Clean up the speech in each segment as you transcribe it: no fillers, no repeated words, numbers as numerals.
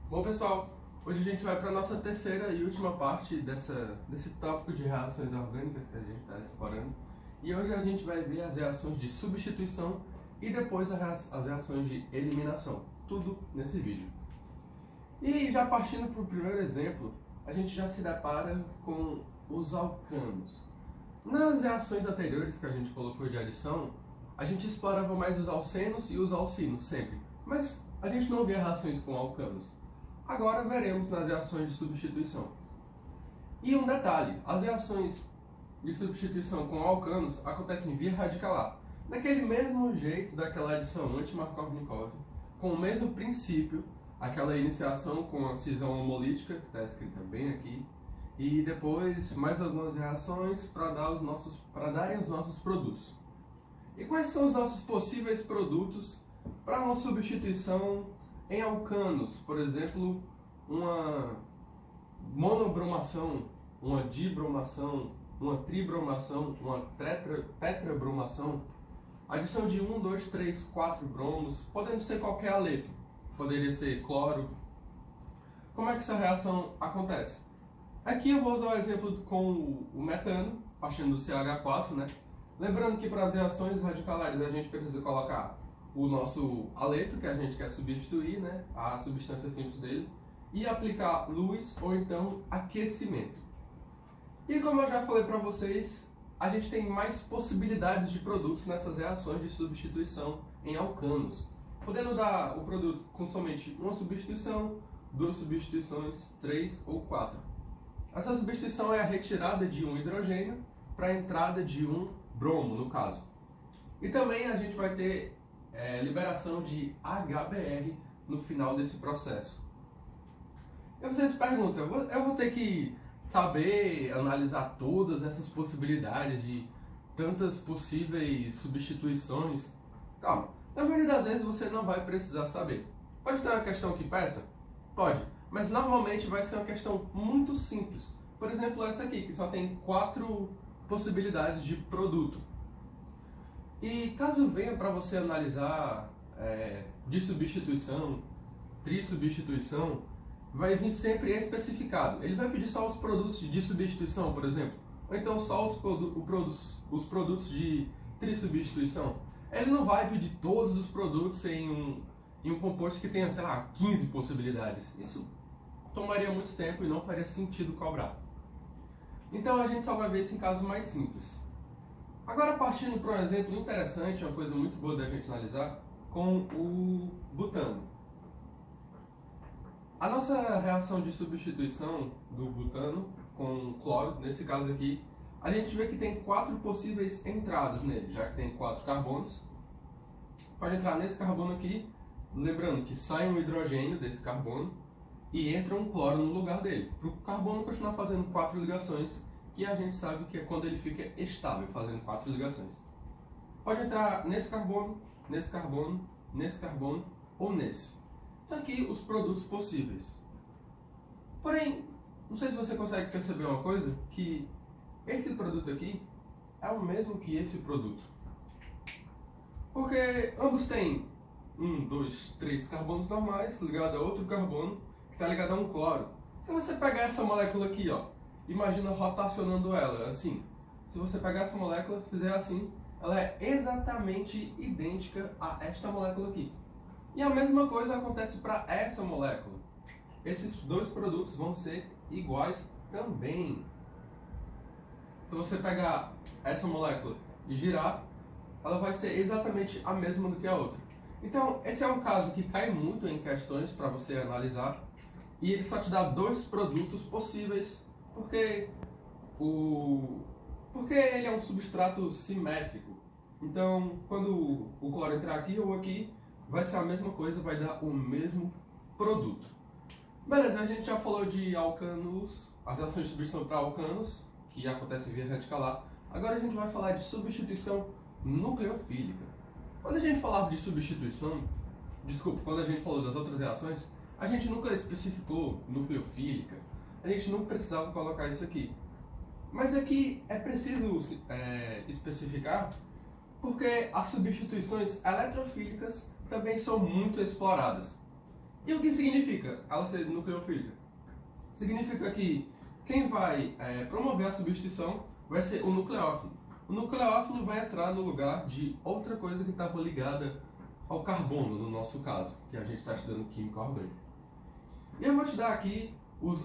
Bom, pessoal, hoje a gente vai para a nossa terceira e última parte desse tópico de reações orgânicas que a gente está explorando. E hoje a gente vai ver as reações de substituição e depois as reações de eliminação. Tudo nesse vídeo. E já partindo para o primeiro exemplo, a gente já se depara com os alcanos. Nas reações anteriores que a gente colocou de adição, a gente explorava mais os alcenos e os alcinos sempre, mas a gente não via reações com alcanos. Agora veremos nas reações de substituição. E um detalhe, as reações de substituição com alcanos acontecem via radicalar, daquele mesmo jeito daquela adição anti-Markovnikov, com o mesmo princípio, aquela iniciação com a cisão homolítica, que está escrita bem aqui, e depois mais algumas reações para darem os nossos produtos. E quais são os nossos possíveis produtos para uma substituição em alcanos? Por exemplo, uma monobromação, uma dibromação, uma tribromação, uma tetrabromação, adição de 1, 2, 3, 4 bromos, podendo ser qualquer haleto, poderia ser cloro. Como é que essa reação acontece? Aqui eu vou usar o exemplo com o metano, partindo do CH4, né? Lembrando que para as reações radicalares a gente precisa colocar o nosso haleto, que a gente quer substituir, né? A substância simples dele, e aplicar luz ou então aquecimento. E como eu já falei para vocês, a gente tem mais possibilidades de produtos nessas reações de substituição em alcanos, podendo dar o produto com somente uma substituição, 2 substituições, 3 ou 4. Essa substituição é a retirada de um hidrogênio para a entrada de um bromo, no caso. E também a gente vai ter liberação de HBr no final desse processo. E vocês perguntam, eu vou ter que saber analisar todas essas possibilidades de tantas possíveis substituições? Calma, na maioria das vezes você não vai precisar saber. Pode ter uma questão que peça? Pode, mas normalmente vai ser uma questão muito simples. Por exemplo, essa aqui, que só tem 4 possibilidades de produto. E caso venha para você analisar de substituição, trissubstituição, vai vir sempre especificado. Ele vai pedir só os produtos de substituição, por exemplo, ou então só os produtos de trissubstituição. Ele não vai pedir todos os produtos em um composto que tenha, sei lá, 15 possibilidades. Isso tomaria muito tempo e não faria sentido cobrar. Então a gente só vai ver isso em casos mais simples. Agora partindo para um exemplo interessante, uma coisa muito boa da gente analisar, com o butano. A nossa reação de substituição do butano com cloro, nesse caso aqui, a gente vê que tem 4 possíveis entradas nele, já que tem 4 carbonos. Pode entrar nesse carbono aqui, lembrando que sai um hidrogênio desse carbono e entra um cloro no lugar dele, para o carbono continuar fazendo 4 ligações, que a gente sabe que é quando ele fica estável, fazendo 4 ligações. Pode entrar nesse carbono, nesse carbono, nesse carbono ou nesse. Então aqui os produtos possíveis. Porém, não sei se você consegue perceber uma coisa, que esse produto aqui é o mesmo que esse produto. Porque ambos têm 1, 2, 3 carbonos normais ligado a outro carbono que está ligado a um cloro. Se você pegar essa molécula aqui, ó, imagina rotacionando ela assim. Se você pegar essa molécula e fizer assim, ela é exatamente idêntica a esta molécula aqui. E a mesma coisa acontece para essa molécula. Esses 2 produtos vão ser iguais também. Se você pegar essa molécula e girar, ela vai ser exatamente a mesma do que a outra. Então, esse é um caso que cai muito em questões para você analisar, e ele só te dá 2 produtos possíveis, porque ele é um substrato simétrico. Então, quando o cloro entrar aqui ou aqui, vai ser a mesma coisa, vai dar o mesmo produto. Beleza, a gente já falou de alcanos, as reações de substituição para alcanos, que acontecem via radicalar. Agora a gente vai falar de substituição nucleofílica. Quando a gente falava de substituição, quando a gente falou das outras reações, a gente nunca especificou nucleofílica, a gente não precisava colocar isso aqui. Mas aqui é preciso especificar, porque as substituições eletrofílicas também são muito exploradas. E o que significa ela ser nucleofílica? Significa que quem vai promover a substituição vai ser o nucleófilo. O nucleófilo vai entrar no lugar de outra coisa que estava ligada ao carbono, no nosso caso, que a gente está estudando química orgânica. E eu vou te dar aqui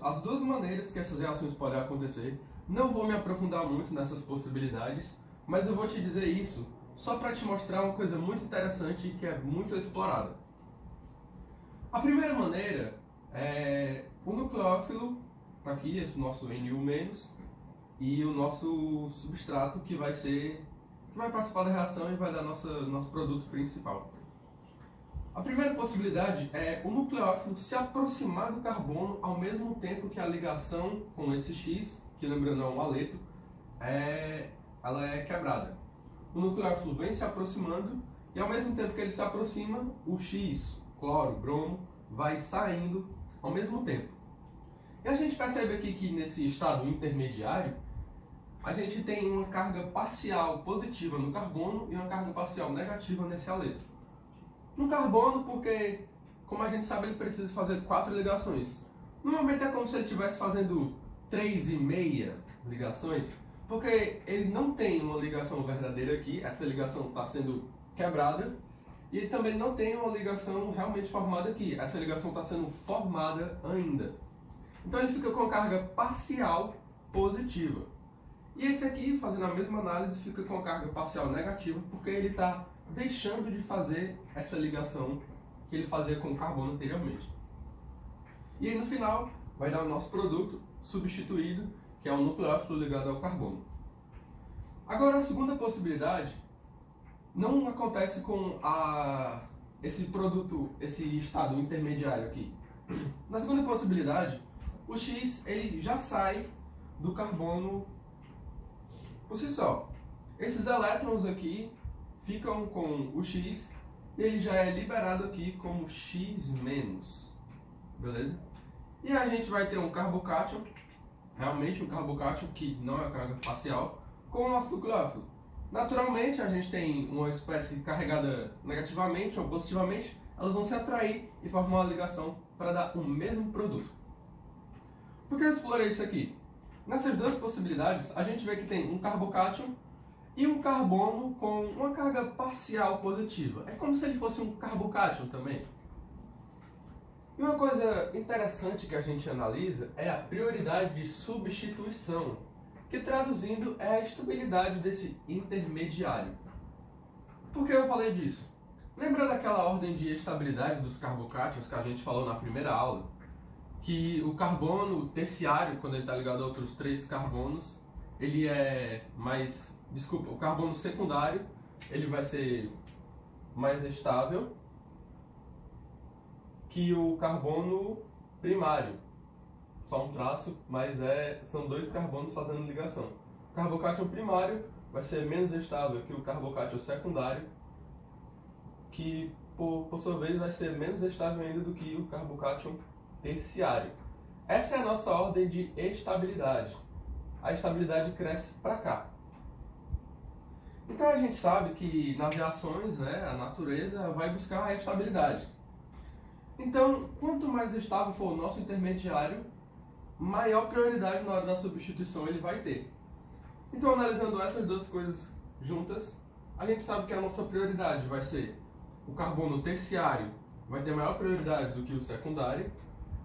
as duas maneiras que essas reações podem acontecer. Não vou me aprofundar muito nessas possibilidades, mas eu vou te dizer isso só para te mostrar uma coisa muito interessante e que é muito explorada. A primeira maneira é o nucleófilo, está aqui, esse nosso NU-, e o nosso substrato que vai participar da reação e vai dar nosso produto principal. A primeira possibilidade é o nucleófilo se aproximar do carbono ao mesmo tempo que a ligação com esse X, que lembrando é um aleto, ela é quebrada. O nucleófilo vem se aproximando e ao mesmo tempo que ele se aproxima, o X, cloro, bromo, vai saindo ao mesmo tempo. E a gente percebe aqui que nesse estado intermediário, a gente tem uma carga parcial positiva no carbono e uma carga parcial negativa nesse aleto. No carbono, porque, como a gente sabe, ele precisa fazer 4 ligações. No momento é como se ele estivesse fazendo 3,5 ligações, porque ele não tem uma ligação verdadeira aqui, essa ligação está sendo quebrada, e ele também não tem uma ligação realmente formada aqui, essa ligação está sendo formada ainda. Então ele fica com a carga parcial positiva. E esse aqui, fazendo a mesma análise, fica com a carga parcial negativa, porque ele está deixando de fazer essa ligação que ele fazia com o carbono anteriormente. E aí no final vai dar o nosso produto substituído, que é o nucleófilo ligado ao carbono. Agora a segunda possibilidade não acontece com esse produto, esse estado intermediário aqui. Na segunda possibilidade, o X ele já sai do carbono por si só. Esses elétrons aqui ficam com o X e ele já é liberado aqui como X-, beleza? E a gente vai ter um carbocátion, realmente um carbocátion que não é carga parcial, com o nosso nucleófilo. Naturalmente, a gente tem uma espécie carregada negativamente ou positivamente, elas vão se atrair e formar uma ligação para dar o mesmo produto. Por que eu explorei isso aqui? Nessas duas possibilidades, a gente vê que tem um carbocátion e um carbono com uma carga parcial positiva. É como se ele fosse um carbocátion também. E uma coisa interessante que a gente analisa é a prioridade de substituição, que traduzindo é a estabilidade desse intermediário. Por que eu falei disso? Lembra daquela ordem de estabilidade dos carbocátions que a gente falou na primeira aula? Que o carbono terciário, quando ele está ligado a outros 3 carbonos, ele é mais... Desculpa, o carbono secundário, ele vai ser mais estável que o carbono primário. Só um traço, mas são 2 carbonos fazendo ligação. O carbocátion primário vai ser menos estável que o carbocátion secundário, que por sua vez vai ser menos estável ainda do que o carbocátion terciário. Essa é a nossa ordem de estabilidade. A estabilidade cresce para cá. Então a gente sabe que nas reações, a natureza vai buscar a estabilidade. Então, quanto mais estável for o nosso intermediário, maior prioridade na hora da substituição ele vai ter. Então, analisando essas duas coisas juntas, a gente sabe que a nossa prioridade vai ser o carbono terciário vai ter maior prioridade do que o secundário,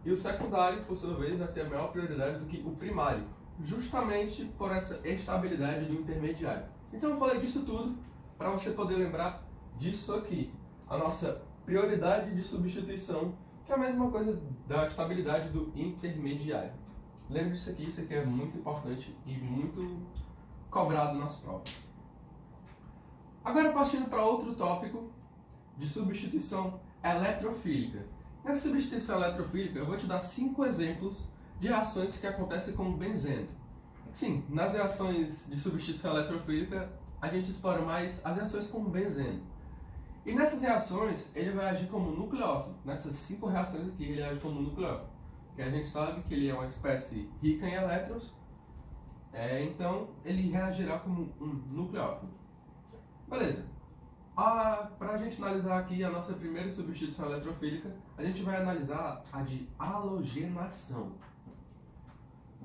e o secundário, por sua vez, vai ter maior prioridade do que o primário, justamente por essa estabilidade do intermediário. Então eu falei disso tudo para você poder lembrar disso aqui, a nossa prioridade de substituição, que é a mesma coisa da estabilidade do intermediário. Lembre disso aqui, isso aqui é muito importante e muito cobrado nas provas. Agora partindo para outro tópico de substituição eletrofílica. Nessa substituição eletrofílica eu vou te dar 5 exemplos de reações que acontecem com o benzeno. Sim, nas reações de substituição eletrofílica a gente explora mais as reações com o benzeno. E nessas reações ele vai agir como nucleófilo. Nessas 5 reações aqui ele age como nucleófilo. Porque a gente sabe que ele é uma espécie rica em elétrons, então ele reagirá como um nucleófilo. Beleza. Para a gente analisar aqui a nossa primeira substituição eletrofílica, a gente vai analisar a de halogenação.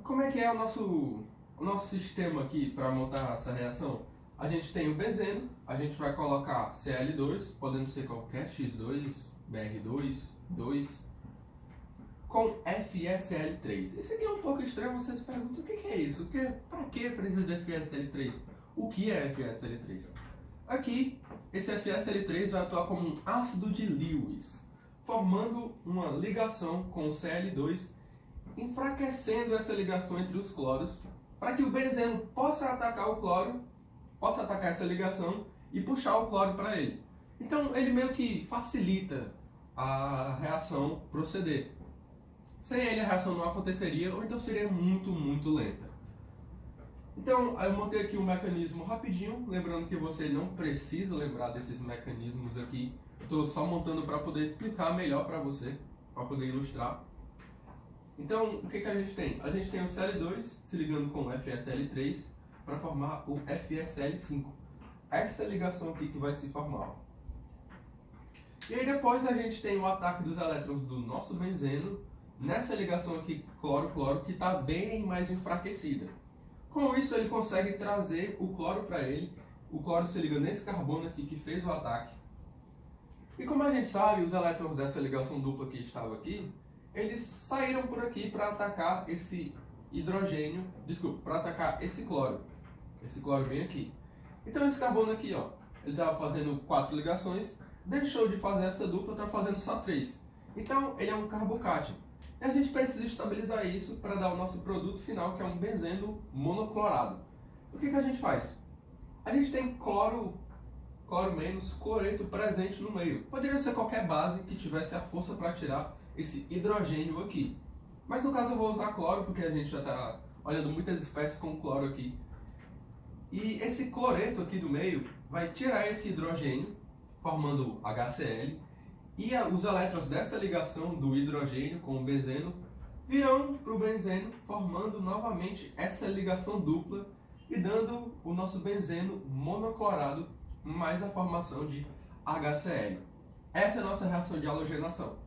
Como é que é o nosso sistema aqui para montar essa reação? A gente tem o benzeno, a gente vai colocar Cl2, podendo ser qualquer X2, Br2, 2, com FeSL3. Isso aqui é um pouco estranho, vocês perguntam o que é isso? Para que precisa de FeSL3? O que é FeSL3? Aqui, esse FeSL3 vai atuar como um ácido de Lewis, formando uma ligação com o Cl2, enfraquecendo essa ligação entre os cloros, para que o benzeno possa atacar o cloro, possa atacar essa ligação e puxar o cloro para ele. Então, ele meio que facilita a reação proceder. Sem ele, a reação não aconteceria, ou então seria muito, muito lenta. Então, eu montei aqui um mecanismo rapidinho, lembrando que você não precisa lembrar desses mecanismos aqui. Estou só montando para poder explicar melhor para você, para poder ilustrar. Então, o que a gente tem? A gente tem o Cl2 se ligando com o FeSL3 para formar o FeSL5. Essa ligação aqui que vai se formar. E aí depois a gente tem o ataque dos elétrons do nosso benzeno nessa ligação aqui cloro-cloro que está bem mais enfraquecida. Com isso ele consegue trazer o cloro para ele, o cloro se liga nesse carbono aqui que fez o ataque. E como a gente sabe, os elétrons dessa ligação dupla que estava aqui, eles saíram por aqui para atacar esse hidrogênio, desculpa, para atacar esse cloro bem aqui. Então esse carbono aqui, ó, ele estava fazendo 4 ligações, deixou de fazer essa dupla, está fazendo só 3. Então ele é um carbocátion. E a gente precisa estabilizar isso para dar o nosso produto final, que é um benzeno monoclorado. O que a gente faz? A gente tem cloro menos cloreto presente no meio. Poderia ser qualquer base que tivesse a força para tirar esse hidrogênio aqui. Mas no caso eu vou usar cloro, porque a gente já está olhando muitas espécies com cloro aqui. E esse cloreto aqui do meio vai tirar esse hidrogênio, formando HCl. E os elétrons dessa ligação do hidrogênio com o benzeno virão para o benzeno, formando novamente essa ligação dupla e dando o nosso benzeno monoclorado mais a formação de HCl. Essa é a nossa reação de halogenação.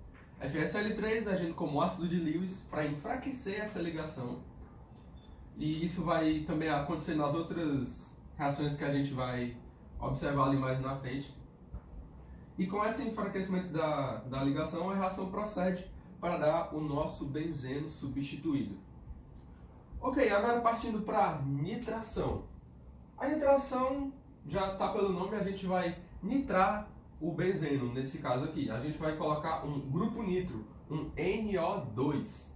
FeSL3 agindo como ácido de Lewis para enfraquecer essa ligação. E isso vai também acontecer nas outras reações que a gente vai observar ali mais na frente. E com esse enfraquecimento da ligação, a reação procede para dar o nosso benzeno substituído. Ok, agora partindo para a nitração. A nitração, já está pelo nome, a gente vai nitrar o benzeno, nesse caso aqui. A gente vai colocar um grupo nitro, um NO2.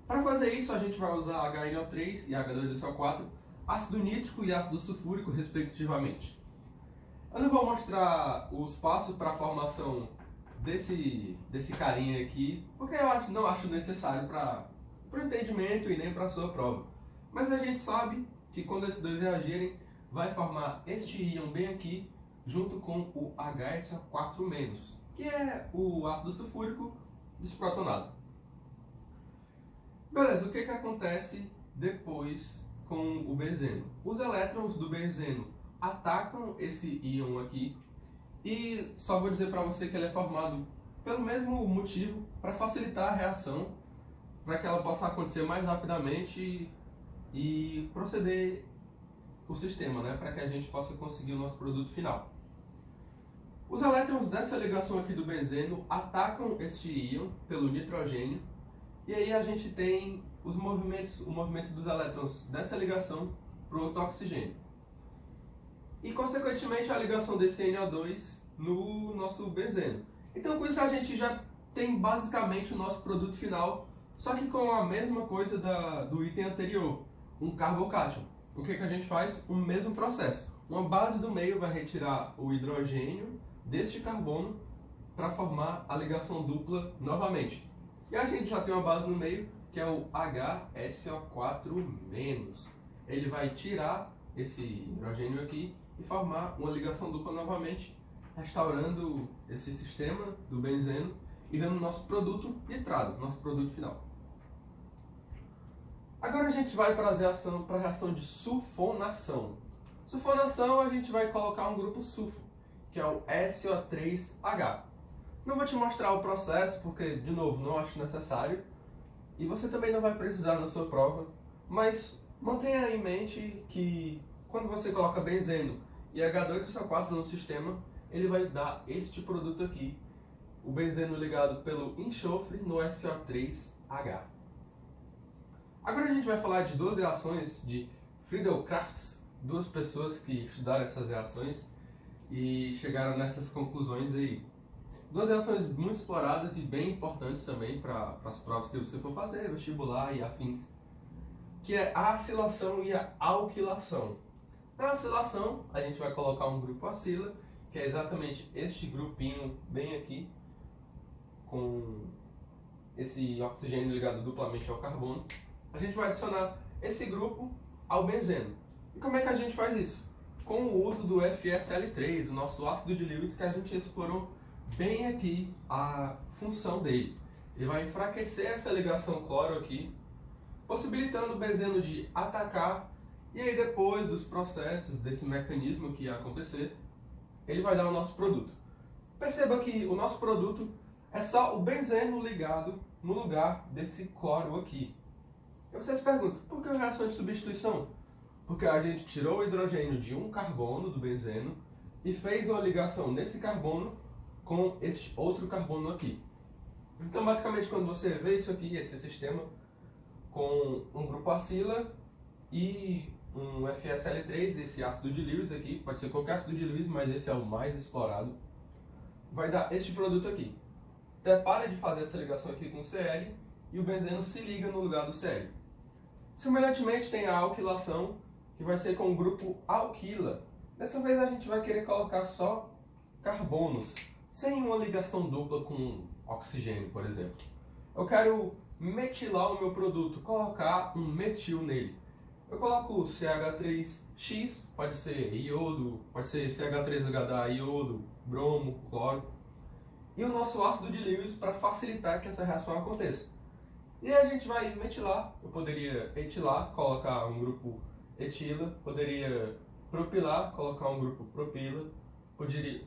Para fazer isso, a gente vai usar HNO3 e H2SO4, ácido nítrico e ácido sulfúrico, respectivamente. Eu não vou mostrar os passos para a formação desse carinha aqui, porque eu não acho necessário para o entendimento e nem para a sua prova. Mas a gente sabe que quando esses dois reagirem, vai formar este íon bem aqui, junto com o HSO4-, que é o ácido sulfúrico desprotonado. Beleza, o que acontece depois com o benzeno? Os elétrons do benzeno atacam esse íon aqui e só vou dizer para você que ele é formado pelo mesmo motivo, para facilitar a reação, para que ela possa acontecer mais rapidamente e proceder o sistema, né, para que a gente possa conseguir o nosso produto final. Os elétrons dessa ligação aqui do benzeno atacam este íon pelo nitrogênio e aí a gente tem o movimento dos elétrons dessa ligação para o outro oxigênio. E, consequentemente, a ligação desse NO2 no nosso benzeno. Então, com isso, a gente já tem basicamente o nosso produto final, só que com a mesma coisa do item anterior, um carbocátion. O que a gente faz? O mesmo processo. Uma base do meio vai retirar o hidrogênio deste carbono para formar a ligação dupla novamente. E a gente já tem uma base no meio, que é o HSO4-. Ele vai tirar esse hidrogênio aqui e formar uma ligação dupla novamente, restaurando esse sistema do benzeno e dando nosso produto nitrado, nosso produto final. Agora a gente vai para a reação de sulfonação. Sulfonação, a gente vai colocar um grupo sulfo. que é o SO3H. Não vou te mostrar o processo porque, de novo, não acho necessário e você também não vai precisar na sua prova, mas mantenha em mente que quando você coloca benzeno e H2SO4 no sistema, ele vai dar este produto aqui, o benzeno ligado pelo enxofre no SO3H. Agora a gente vai falar de duas reações de Friedel-Crafts, duas pessoas que estudaram essas reações e chegaram nessas conclusões aí. Duas reações muito exploradas e bem importantes também para as provas que você for fazer, vestibular e afins, que é a acilação e a alquilação. Na acilação, a gente vai colocar um grupo acila, que é exatamente este grupinho bem aqui, com esse oxigênio ligado duplamente ao carbono. A gente vai adicionar esse grupo ao benzeno. E como é que a gente faz isso? Com o uso do FeSL3, o nosso ácido de Lewis, que a gente explorou bem aqui a função dele. Ele vai enfraquecer essa ligação cloro aqui, possibilitando o benzeno de atacar, e aí depois dos processos, desse mecanismo que ia acontecer, ele vai dar o nosso produto. Perceba que o nosso produto é só o benzeno ligado no lugar desse cloro aqui. E vocês perguntam, por que a reação de substituição? Porque a gente tirou o hidrogênio de um carbono do benzeno e fez uma ligação nesse carbono com este outro carbono aqui. Então, basicamente, quando você vê isso aqui, esse sistema, com um grupo acila e um FeSL3, esse ácido de Lewis aqui, pode ser qualquer ácido de Lewis, mas esse é o mais explorado, vai dar este produto aqui. Então, para de fazer essa ligação aqui com o Cl e o benzeno se liga no lugar do Cl. Semelhantemente, tem a alquilação, que vai ser com o grupo alquila. Dessa vez a gente vai querer colocar só carbonos, sem uma ligação dupla com oxigênio, por exemplo. Eu quero metilar o meu produto, colocar um metil nele. Eu coloco CH3X, pode ser iodo, pode ser CH3HDA, iodo, bromo, cloro. E o nosso ácido de Lewis para facilitar que essa reação aconteça. E aí a gente vai metilar, eu poderia etilar, colocar um grupo etila, poderia propilar, colocar um grupo propila,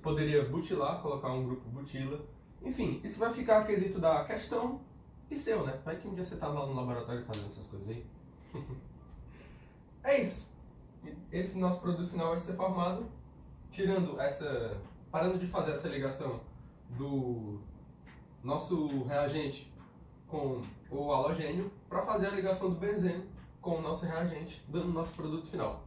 poderia butilar, colocar um grupo butila. Enfim, isso vai ficar a quesito da questão e seu, né? Vai que um dia você tá lá no laboratório fazendo essas coisas aí. É isso. Esse nosso produto final vai ser formado parando de fazer essa ligação do nosso reagente com o halogênio para fazer a ligação do benzeno com o nosso reagente, dando o nosso produto final.